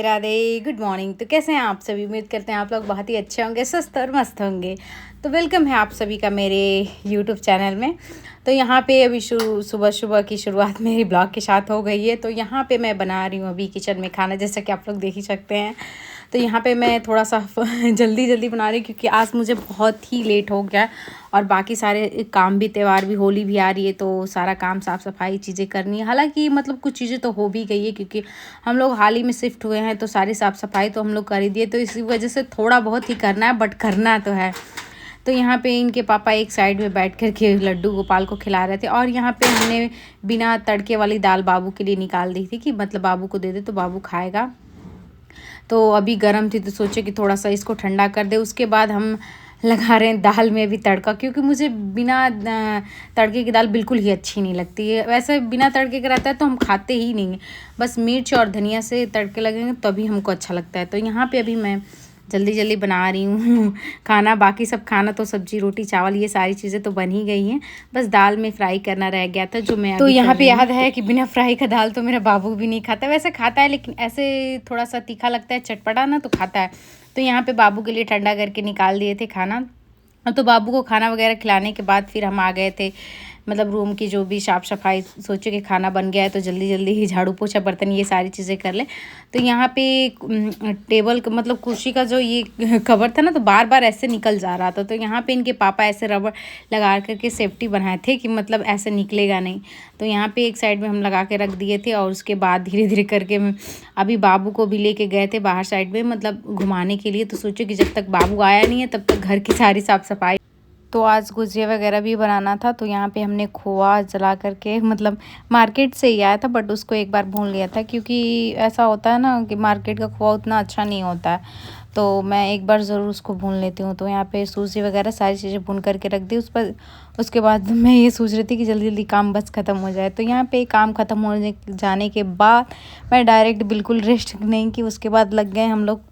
Radhe Radhe, good morning. तो कैसे हैं आप सभी? उम्मीद करते हैं आप लोग बहुत ही अच्छे होंगे, स्वस्थ और मस्त होंगे। तो वेलकम है आप सभी का मेरे यूट्यूब चैनल में। तो यहाँ पे अभी सुबह सुबह की शुरुआत मेरी ब्लॉग के साथ हो गई है। तो यहाँ पे मैं बना रही हूँ अभी किचन में खाना, जैसा कि आप लोग देख ही सकते हैं। तो यहाँ पे मैं थोड़ा सा जल्दी जल्दी बना रही हूँ क्योंकि आज मुझे बहुत ही लेट हो गया और बाकी सारे काम भी, त्यौहार भी, होली भी आ रही है तो सारा काम, साफ़ सफाई चीज़ें करनी है। हालांकि मतलब कुछ चीज़ें तो हो भी गई है क्योंकि हम लोग हाल ही में शिफ्ट हुए हैं तो सारी साफ़ सफाई तो हम लोग कर ही दिए। तो इसी वजह से थोड़ा बहुत ही करना है, बट करना तो है। तो यहाँ पे इनके पापा एक साइड में बैठ कर के लड्डू गोपाल को खिला रहे थे और यहाँ पे हमने बिना तड़के वाली दाल बाबू के लिए निकाल दी थी कि मतलब बाबू को दे दे तो बाबू खाएगा। तो अभी गर्म थी तो सोचे कि थोड़ा सा इसको ठंडा कर दे। उसके बाद हम लगा रहे हैं दाल में भी तड़का, क्योंकि मुझे बिना तड़के की दाल बिल्कुल ही अच्छी नहीं लगती है। वैसे बिना तड़के का रहता है तो हम खाते ही नहीं हैं, बस मिर्च और धनिया से तड़के लगेंगे तभी हमको अच्छा लगता है। तो यहाँ पे अभी मैं जल्दी जल्दी बना रही हूँ खाना। बाकी सब खाना तो सब्जी, रोटी, चावल, ये सारी चीज़ें तो बन ही गई हैं, बस दाल में फ्राई करना रह गया था जो मैं तो यहाँ पे याद है कि बिना फ्राई का दाल तो मेरा बाबू भी नहीं खाता। वैसे खाता है लेकिन ऐसे थोड़ा सा तीखा लगता है, चटपटा ना, तो खाता है। तो यहाँ पे बाबू के लिए ठंडा करके निकाल दिए थे खाना। तो बाबू को खाना वगैरह खिलाने के बाद फिर हम आ गए थे मतलब रूम की जो भी साफ़ सफाई, सोचे कि खाना बन गया है तो जल्दी जल्दी ही झाड़ू पोछा, बर्तन, ये सारी चीज़ें कर लें। तो यहाँ पे टेबल मतलब कुर्सी का जो ये कवर था ना, तो बार बार ऐसे निकल जा रहा था। तो यहाँ पे इनके पापा ऐसे रबड़ लगा करके सेफ्टी बनाए थे कि मतलब ऐसे निकलेगा नहीं। तो यहाँ पे एक साइड में हम लगा के रख दिए थे और उसके बाद धीरे धीरे करके अभी बाबू को भी लेके गए थे बाहर साइड में मतलब घुमाने के लिए। तो सोचे कि जब तक बाबू आया नहीं है तब तक घर की सारी साफ़ सफाई। तो आज गुजिया वगैरह भी बनाना था तो यहाँ पे हमने खोआ जला करके मतलब मार्केट से ही आया था, बट उसको एक बार भून लिया था क्योंकि ऐसा होता है ना कि मार्केट का खोआ उतना अच्छा नहीं होता है। तो मैं एक बार ज़रूर उसको भून लेती हूँ। तो यहाँ पे सूजी वगैरह सारी चीज़ें भून करके रख दी उस पर। उसके बाद मैं ये सोच रही थी कि जल्दी जल्दी काम बस ख़त्म हो जाए। तो यहाँ पे काम ख़त्म होने जाने के बाद मैं डायरेक्ट बिल्कुल रेस्ट नहीं की, उसके बाद लग गए हम लोग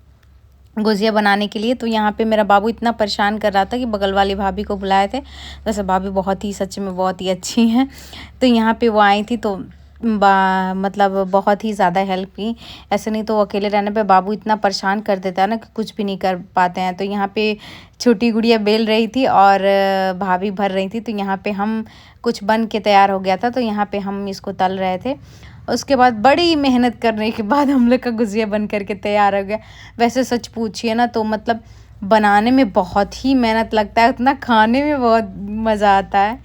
गुजिया बनाने के लिए। तो यहाँ पे मेरा बाबू इतना परेशान कर रहा था कि बगल वाली भाभी को बुलाए थे। वैसे भाभी बहुत ही, सच में बहुत ही अच्छी हैं। तो यहाँ पे वो आई थी तो मतलब बहुत ही ज़्यादा हेल्प की। ऐसे नहीं तो अकेले रहने पे बाबू इतना परेशान कर देता है ना कि कुछ भी नहीं कर पाते हैं। तो यहाँ पे छोटी गुड़िया बेल रही थी और भाभी भर रही थी। तो यहाँ पे हम कुछ बन के तैयार हो गया था तो यहाँ पे हम इसको तल रहे थे। उसके बाद बड़ी मेहनत करने के बाद हम लोग का गुजिया बन करके तैयार हो गया। वैसे सच पूछिए ना तो मतलब बनाने में बहुत ही मेहनत लगता है, उतना खाने में बहुत मज़ा आता है।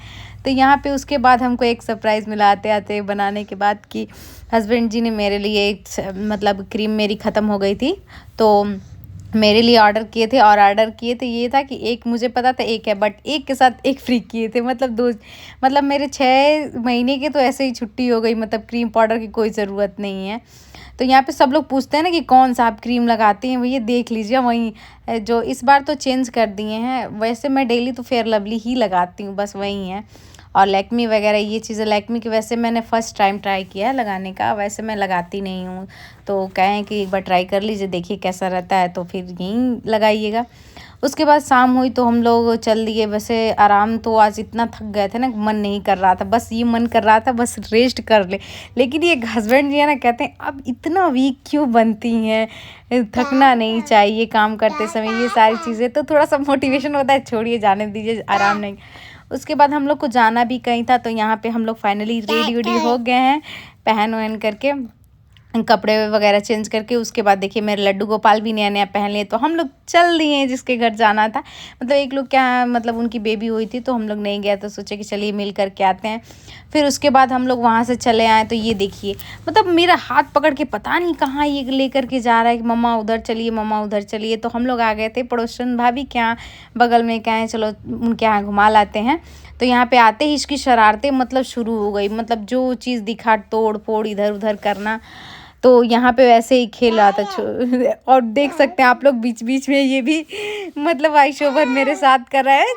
तो यहाँ पे उसके बाद हमको एक सरप्राइज़ मिला आते आते बनाने के बाद कि हस्बैंड जी ने मेरे लिए एक मतलब क्रीम मेरी ख़त्म हो गई थी तो मेरे लिए ऑर्डर किए थे। और ऑर्डर किए थे ये था कि एक मुझे पता था एक है, बट एक के साथ एक फ्री किए थे। मतलब दो, मतलब मेरे 6 महीने के तो ऐसे ही छुट्टी हो गई, मतलब क्रीम पाउडर की कोई ज़रूरत नहीं है। तो यहाँ पे सब लोग पूछते हैं ना कि कौन सा आप क्रीम लगाती हैं, भैया देख लीजिए वहीं जो इस बार तो चेंज कर दिए हैं। वैसे मैं डेली तो फेयर लवली ही लगाती हूँ, बस वही है। और लैक्मी वगैरह ये चीज़ें, लैक्मी की वैसे मैंने फ़र्स्ट टाइम ट्राई किया है लगाने का, वैसे मैं लगाती नहीं हूँ। तो कहें कि एक बार ट्राई कर लीजिए, देखिए कैसा रहता है, तो फिर यहीं लगाइएगा। उसके बाद शाम हुई तो हम लोग चल दिए। वैसे आराम तो आज इतना थक गए थे ना, मन नहीं कर रहा था, बस ये मन कर रहा था बस रेस्ट कर ले। लेकिन ये हस्बैंड जी है ना, कहते हैं अब इतना वीक क्यों बनती हैं, थकना नहीं चाहिए काम करते समय, ये सारी चीज़ें। तो थोड़ा सा मोटिवेशन होता है, छोड़िए जाने दीजिए, आराम नहीं। उसके बाद हम लोग को जाना भी कहीं था तो यहाँ पे हम लोग फाइनली रेडी वेडी हो गए हैं, पहन वहन करके कपड़े वगैरह चेंज करके। उसके बाद देखिए मेरे लड्डू गोपाल भी नया नया पहन लिए तो हम लोग चल दिए जिसके घर जाना था। मतलब एक लोग क्या, मतलब उनकी बेबी हुई थी तो हम लोग नहीं गया, तो सोचे कि चलिए मिल करके आते हैं। फिर उसके बाद हम लोग वहाँ से चले आए। तो ये देखिए मतलब मेरा हाथ पकड़ के पता नहीं कहाँ ये ले करके जा रहा है कि मम्मा उधर चलिए, मम्मा उधर चलिए। तो हम लोग आ गए थे पड़ोसन भाभी के यहाँ, बगल में क्या है, चलो उनके यहाँ घुमा लाते हैं। तो यहाँ पे आते ही इसकी शरारतें मतलब शुरू हो गई, मतलब जो चीज़ दिखा तोड़ फोड़, इधर उधर करना। तो यहाँ पे वैसे ही खेल रहा था और देख सकते हैं आप लोग बीच बीच में ये भी मतलब वॉइस ओवर मेरे साथ कर रहा है।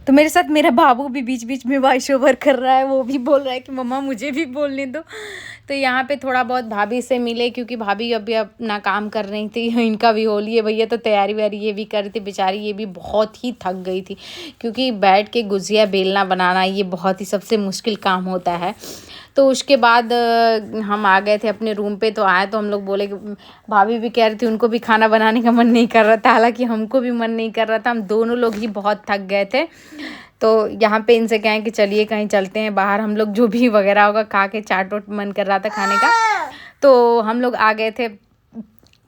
तो मेरे साथ मेरा बाबू भी बीच बीच में वॉइस ओवर कर रहा है, वो भी बोल रहा है कि मम्मा मुझे भी बोलने दो। तो यहाँ पे थोड़ा बहुत भाभी से मिले, क्योंकि भाभी अभी अपना काम कर रही थी, इनका भी होली है भैया, तो तैयारी वैयारी ये भी कर रही थी बेचारी, ये भी बहुत ही थक गई थी, क्योंकि बैठ के गुजिया बेलना बनाना ये बहुत ही सबसे मुश्किल काम होता है। तो उसके बाद हम आ गए थे अपने रूम पे। तो आए तो हम लोग बोले कि भाभी भी कह रही थी उनको भी खाना बनाने का मन नहीं कर रहा था, हालांकि हमको भी मन नहीं कर रहा था, हम दोनों लोग ही बहुत थक गए थे। तो यहाँ पे इनसे कहें कि चलिए कहीं चलते हैं बाहर, हम लोग जो भी वगैरह होगा खा के, चाट वाट मन कर रहा था खाने का। तो हम लोग आ गए थे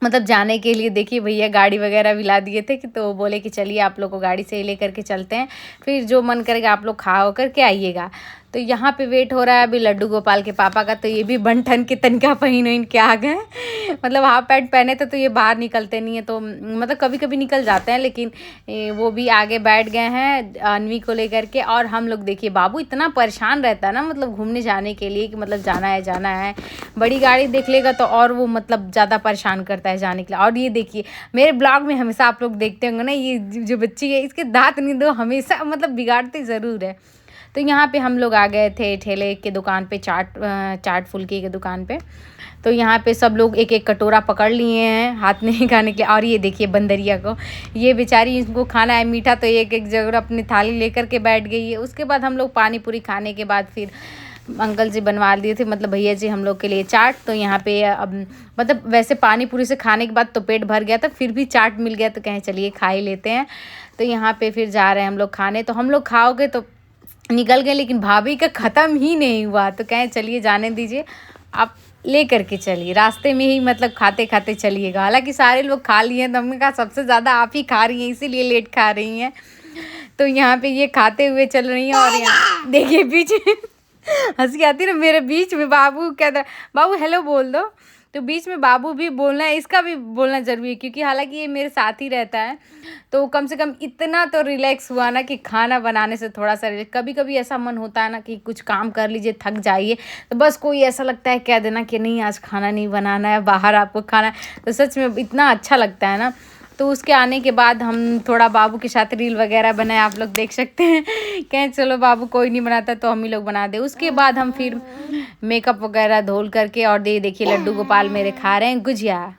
मतलब जाने के लिए। देखिए भैया गाड़ी वगैरह भी ला दिए थे कि, तो बोले कि चलिए आप लोग को गाड़ी से ही लेकर के चलते हैं, फिर जो मन करेगा आप लोग खा हो करके आइएगा। तो यहाँ पे वेट हो रहा है अभी लड्डू गोपाल के पापा का। तो ये भी बन ठन के तनका पहिन के आ गए, मतलब हाफ पैंट पहने थे तो ये बाहर निकलते नहीं है, तो मतलब कभी कभी निकल जाते हैं, लेकिन वो भी आगे बैठ गए हैं अनवी को लेकर के। और हम लोग देखिए बाबू इतना परेशान रहता है ना, मतलब घूमने जाने के लिए कि मतलब जाना है। बड़ी गाड़ी देख लेगा तो और वो मतलब ज़्यादा परेशान करता है जाने के लिए। और ये देखिए मेरे ब्लॉग में हमेशा आप लोग देखते होंगे ना, ये जो बच्ची है इसके दांत नहीं दो हमेशा मतलब बिगाड़ते ज़रूर है। तो यहाँ पे हम लोग आ गए थे ठेले के दुकान पे, चाट फुल्की के दुकान पे। तो यहाँ पे सब लोग एक एक कटोरा पकड़ लिए हैं हाथ में खाने के लिए। और ये देखिए बंदरिया को, ये बेचारी इसको खाना है मीठा, तो एक एक जगह अपनी थाली लेकर के बैठ गई है। उसके बाद हम लोग पानी पूरी खाने के बाद फिर अंकल जी बनवा दिए थे, मतलब भैया जी हम लोग के लिए चाट। तो यहाँ पे अब मतलब वैसे पानी पूरी से खाने के बाद तो पेट भर गया था, फिर भी चाट मिल गया तो कहें चलिए खा ही लेते हैं। तो यहाँ पे फिर जा रहे हैं हम लोग खाने। तो हम लोग खाओगे तो निकल गए, लेकिन भाभी का ख़त्म ही नहीं हुआ। तो कहें चलिए जाने दीजिए, आप ले करके चलिए, रास्ते में ही मतलब खाते खाते चलिएगा। हालांकि सारे लोग खा लिए हैं, तो हमने कहा सबसे ज़्यादा आप ही खा रही हैं इसीलिए लेट खा रही हैं। तो यहाँ पे ये खाते हुए चल रही हैं। और यहाँ देखिए बीच में हंसी आती ना, मेरे बीच में बाबू कहता है बाबू हेलो बोल दो। तो बीच में बाबू भी बोलना है, इसका भी बोलना ज़रूरी है, क्योंकि हालांकि ये मेरे साथ ही रहता है। तो कम से कम इतना तो रिलैक्स हुआ ना कि खाना बनाने से थोड़ा सा कभी कभी ऐसा मन होता है ना कि कुछ काम कर लीजिए थक जाइए, तो बस कोई ऐसा लगता है कह देना कि नहीं आज खाना नहीं बनाना है, बाहर आपको खाना है, तो सच में इतना अच्छा लगता है ना। तो उसके आने के बाद हम थोड़ा बाबू के साथ रील वगैरह बनाए, आप लोग देख सकते हैं। कहें चलो बाबू कोई नहीं बनाता तो हम ही लोग बना दे। उसके बाद हम फिर मेकअप वगैरह धोल करके, और देखिए लड्डू गोपाल मेरे खा रहे हैं गुजिया।